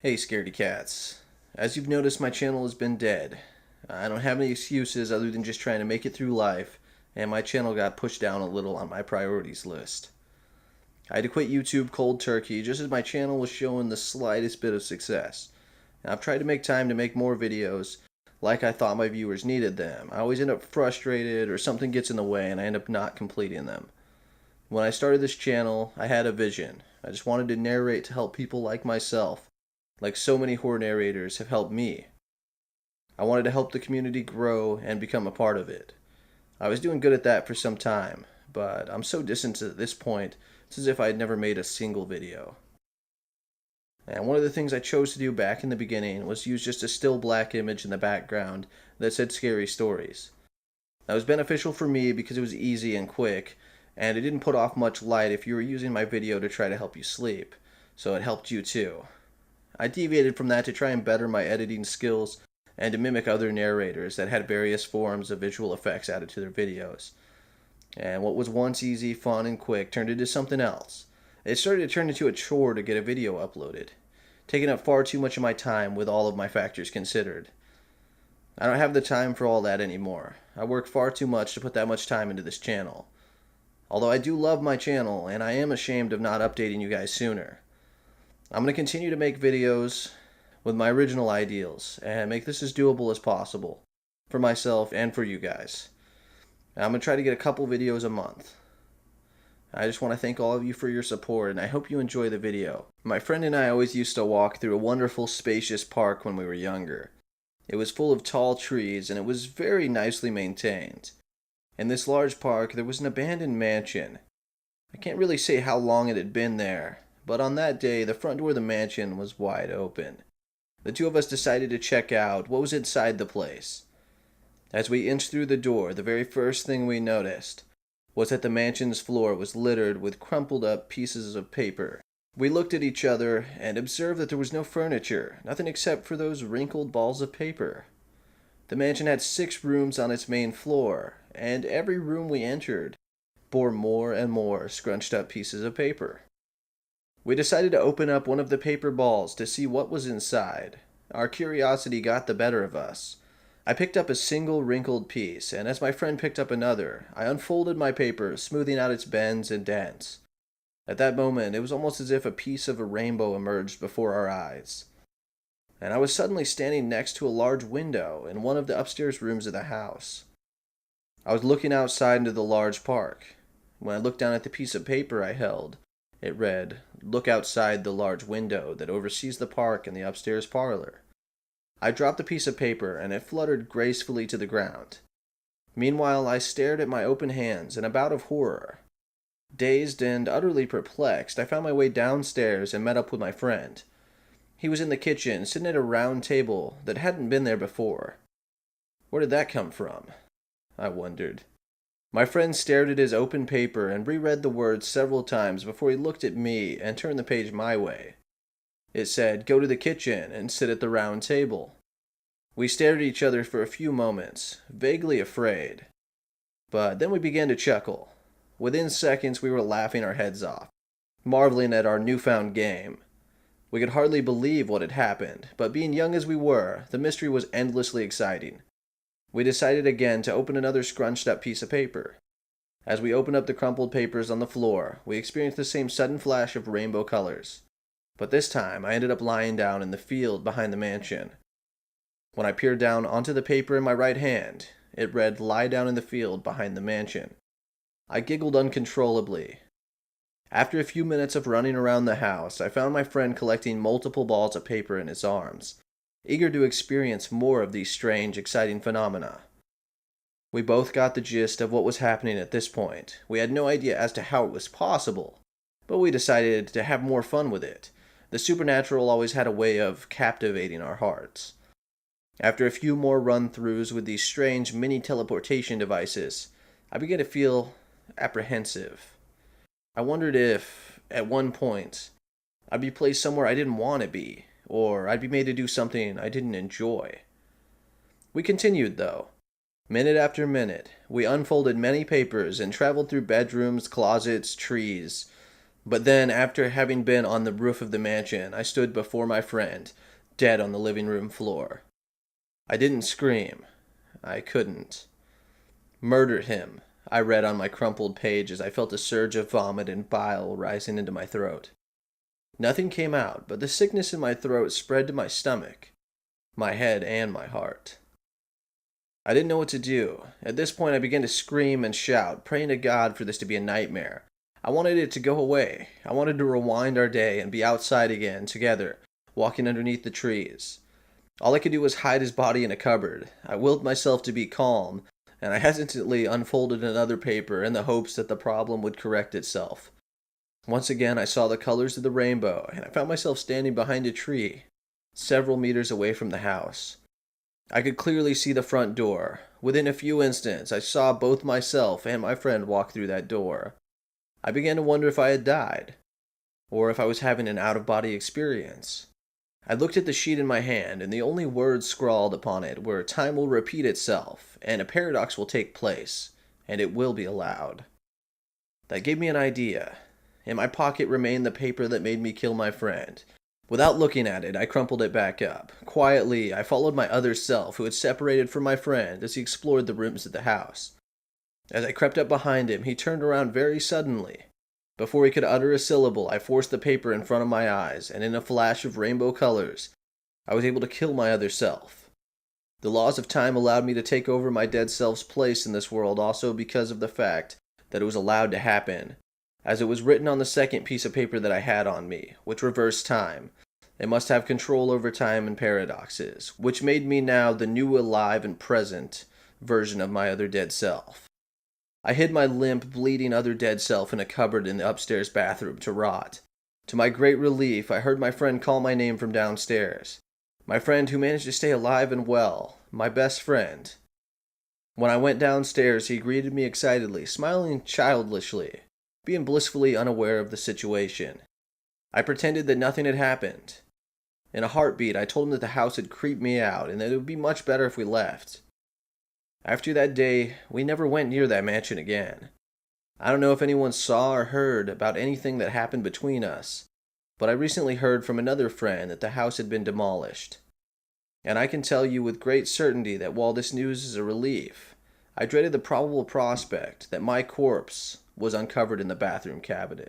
Hey scaredy cats. As you've noticed, my channel has been dead. I don't have any excuses other than just trying to make it through life, and my channel got pushed down a little on my priorities list. I had to quit YouTube cold turkey just as my channel was showing the slightest bit of success. And I've tried to make time to make more videos like I thought my viewers needed them. I always end up frustrated or something gets in the way and I end up not completing them. When I started this channel, I had a vision. I just wanted to narrate to help people like myself, like so many horror narrators have helped me. I wanted to help the community grow and become a part of it. I was doing good at that for some time, but I'm so distant at this point, it's as if I had never made a single video. And one of the things I chose to do back in the beginning was use just a still black image in the background that said Scary Stories. That was beneficial for me because it was easy and quick, and it didn't put off much light if you were using my video to try to help you sleep, so it helped you too. I deviated from that to try and better my editing skills and to mimic other narrators that had various forms of visual effects added to their videos. And what was once easy, fun, and quick turned into something else. It started to turn into a chore to get a video uploaded, taking up far too much of my time with all of my factors considered. I don't have the time for all that anymore. I work far too much to put that much time into this channel. Although I do love my channel, and I am ashamed of not updating you guys sooner. I'm going to continue to make videos with my original ideals and make this as doable as possible for myself and for you guys. I'm going to try to get a couple videos a month. I just want to thank all of you for your support, and I hope you enjoy the video. My friend and I always used to walk through a wonderful spacious park when we were younger. It was full of tall trees and it was very nicely maintained. In this large park there was an abandoned mansion. I can't really say how long it had been there, but on that day, the front door of the mansion was wide open. The two of us decided to check out what was inside the place. As we inched through the door, the very first thing we noticed was that the mansion's floor was littered with crumpled up pieces of paper. We looked at each other and observed that there was no furniture, nothing except for those wrinkled balls of paper. The mansion had 6 rooms on its main floor, and every room we entered bore more and more scrunched up pieces of paper. We decided to open up one of the paper balls to see what was inside. Our curiosity got the better of us. I picked up a single wrinkled piece, and as my friend picked up another, I unfolded my paper, smoothing out its bends and dents. At that moment, it was almost as if a piece of a rainbow emerged before our eyes. And I was suddenly standing next to a large window in one of the upstairs rooms of the house. I was looking outside into the large park. When I looked down at the piece of paper I held, it read, "Look outside the large window that oversees the park and the upstairs parlor." I dropped the piece of paper and it fluttered gracefully to the ground. Meanwhile, I stared at my open hands in a bout of horror. Dazed and utterly perplexed, I found my way downstairs and met up with my friend. He was in the kitchen, sitting at a round table that hadn't been there before. Where did that come from? I wondered. My friend stared at his open paper and reread the words several times before he looked at me and turned the page my way. It said, "Go to the kitchen and sit at the round table." We stared at each other for a few moments, vaguely afraid. But then we began to chuckle. Within seconds we were laughing our heads off, marveling at our newfound game. We could hardly believe what had happened, but being young as we were, the mystery was endlessly exciting. We decided again to open another scrunched up piece of paper. As we opened up the crumpled papers on the floor, we experienced the same sudden flash of rainbow colors. But this time, I ended up lying down in the field behind the mansion. When I peered down onto the paper in my right hand, it read, "Lie down in the field behind the mansion." I giggled uncontrollably. After a few minutes of running around the house, I found my friend collecting multiple balls of paper in his arms, eager to experience more of these strange, exciting phenomena. We both got the gist of what was happening at this point. We had no idea as to how it was possible, but we decided to have more fun with it. The supernatural always had a way of captivating our hearts. After a few more run-throughs with these strange mini-teleportation devices, I began to feel apprehensive. I wondered if, at one point, I'd be placed somewhere I didn't want to be, or I'd be made to do something I didn't enjoy. We continued, though. Minute after minute, we unfolded many papers and traveled through bedrooms, closets, trees. But then, after having been on the roof of the mansion, I stood before my friend, dead on the living room floor. I didn't scream. I couldn't. "Murdered him," I read on my crumpled page as I felt a surge of vomit and bile rising into my throat. Nothing came out, but the sickness in my throat spread to my stomach, my head, and my heart. I didn't know what to do. At this point, I began to scream and shout, praying to God for this to be a nightmare. I wanted it to go away. I wanted to rewind our day and be outside again, together, walking underneath the trees. All I could do was hide his body in a cupboard. I willed myself to be calm, and I hesitantly unfolded another paper in the hopes that the problem would correct itself. Once again, I saw the colors of the rainbow, and I found myself standing behind a tree, several meters away from the house. I could clearly see the front door. Within a few instants, I saw both myself and my friend walk through that door. I began to wonder if I had died, or if I was having an out-of-body experience. I looked at the sheet in my hand, and the only words scrawled upon it were, "Time will repeat itself, and a paradox will take place, and it will be allowed." That gave me an idea. In my pocket remained the paper that made me kill my friend. Without looking at it, I crumpled it back up. Quietly, I followed my other self, who had separated from my friend, as he explored the rooms of the house. As I crept up behind him, he turned around very suddenly. Before he could utter a syllable, I forced the paper in front of my eyes, and in a flash of rainbow colors, I was able to kill my other self. The laws of time allowed me to take over my dead self's place in this world also because of the fact that it was allowed to happen, as it was written on the second piece of paper that I had on me, which reversed time. It must have control over time and paradoxes, which made me now the new alive and present version of my other dead self. I hid my limp, bleeding other dead self in a cupboard in the upstairs bathroom to rot. To my great relief, I heard my friend call my name from downstairs. My friend who managed to stay alive and well. My best friend. When I went downstairs, he greeted me excitedly, smiling childishly, being blissfully unaware of the situation. I pretended that nothing had happened. In a heartbeat, I told him that the house had creeped me out and that it would be much better if we left. After that day, we never went near that mansion again. I don't know if anyone saw or heard about anything that happened between us, but I recently heard from another friend that the house had been demolished. And I can tell you with great certainty that while this news is a relief, I dreaded the probable prospect that my corpse was uncovered in the bathroom cabinet.